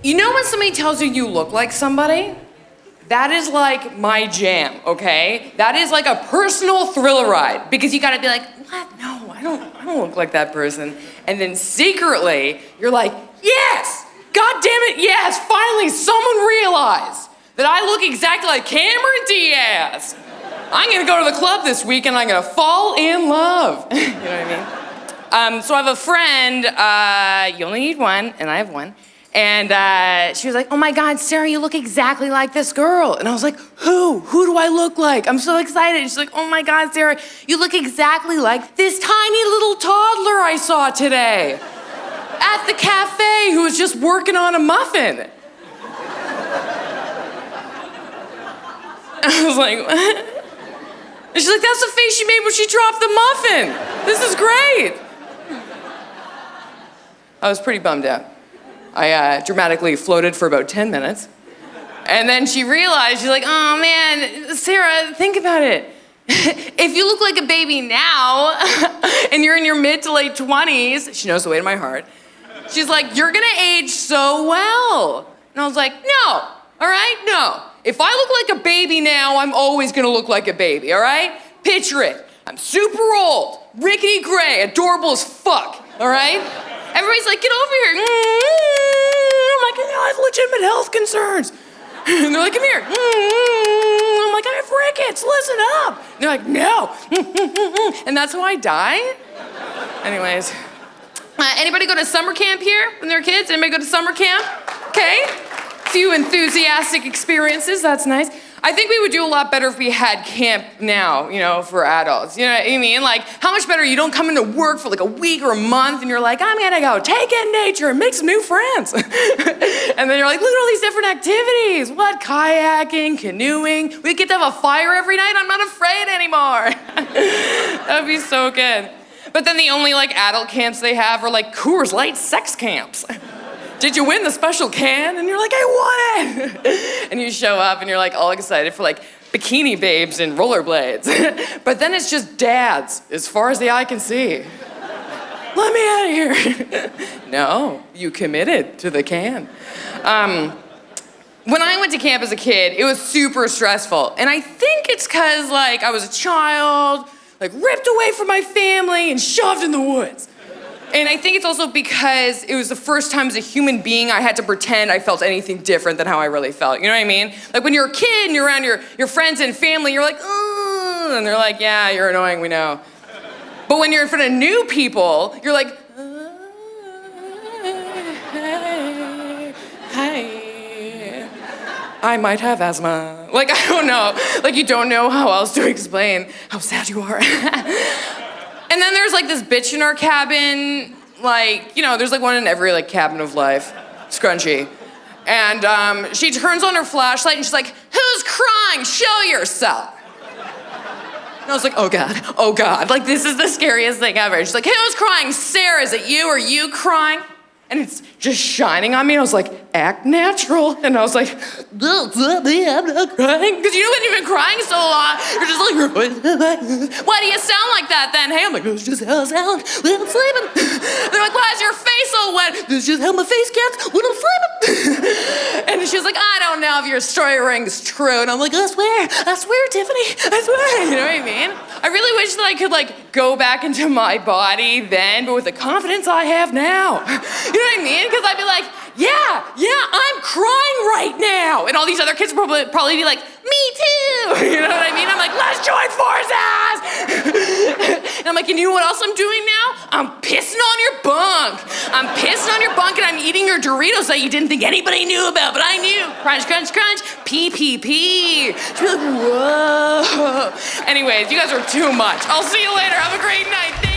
You know when somebody tells you you look like somebody? That is like my jam, okay? That is like a personal thrill ride because you gotta be like, what? No, I don't look like that person. And then secretly, you're like, yes! God damn it, yes! Finally, someone realized that I look exactly like Cameron Diaz. I'm gonna go to the club this week and I'm gonna fall in love. You know what I mean? So I have a friend, you only need one, and I have one. And she was like, oh my God, Sarah, you look exactly like this girl. And I was like, who? Who do I look like? I'm so excited. And she's like, oh my God, Sarah, you look exactly like this tiny little toddler I saw today at the cafe who was just working on a muffin. And I was like, what? And she's like, that's the face she made when she dropped the muffin. This is great. I was pretty bummed out. I dramatically floated for about 10 minutes. And then she realized, she's like, oh man, Sarah, think about it. If you look like a baby now, and you're in your mid to late 20s, she knows the way to my heart, she's like, you're gonna age so well. And I was like, no, all right, no. If I look like a baby now, I'm always gonna look like a baby, all right? Picture it. I'm super old, rickety gray, adorable as fuck, all right? Everybody's like, get over here. I'm like, I have legitimate health concerns. And they're like, come here. I'm like, I have rickets, listen up. And they're like, no. And that's how I die? Anyways. Anybody go to summer camp here when they're kids? Anybody go to summer camp? Okay. Few enthusiastic experiences, that's nice. I think we would do a lot better if we had camp now, you know, for adults. You know what I mean? Like, how much better you don't come into work for like a week or a month and you're like, I'm gonna go take in nature and make some new friends. And then you're like, look at all these different activities. What? Kayaking, canoeing. We get to have a fire every night. I'm not afraid anymore. That would be so good. But then the only like adult camps they have are like Coors Light sex camps. Did you win the special can? And you're like, I won it! And you show up and you're like all excited for like bikini babes and rollerblades. But then it's just dads as far as the eye can see. Let me out of here. No, you committed to the can. When I went to camp as a kid, it was super stressful. And I think it's cause like I was a child, like ripped away from my family and shoved in the woods. And I think it's also because it was the first time as a human being I had to pretend I felt anything different than how I really felt. You know what I mean? Like when you're a kid and you're around your friends and family, you're like, oh, and they're like, yeah, you're annoying, we know. But when you're in front of new people, you're like, hi, I might have asthma. Like, I don't know. Like, you don't know how else to explain how sad you are. And then there's like this bitch in our cabin, like, you know, there's like one in every like cabin of life, scrunchy. And she turns on her flashlight and she's like, who's crying? Show yourself. And I was like, oh God, like this is the scariest thing ever. She's like, who's crying? Sarah, is it you? Are you crying? And it's just shining on me. I was like, act natural. And I was like, I'm not crying. Because you know when you've been crying so long, you're just like, why do you sound like that then? Hey, I'm like, that's just how I sound when I'm sleeping. They're like, why is your face so wet? That's just how my face gets when I'm sleeping. And she was like, I don't know if your story rings true. And I'm like, I swear, Tiffany, I swear. You know what I mean? I really wish that I could like go back into my body then, but with the confidence I have now. You know what I mean? Because I'd be like, yeah, I'm crying right now. And all these other kids would probably be like, me too. You know what I mean? I'm like, let's join forces. And I'm like, and you know what else I'm doing now? I'm pissing on your bunk. I'm pissing on your bunk and I'm eating your Doritos that you didn't think anybody knew about, but I knew. Crunch, crunch, crunch, pee, pee, pee. She'd be like, whoa. Anyways, you guys are too much. I'll see you later. Have a great night.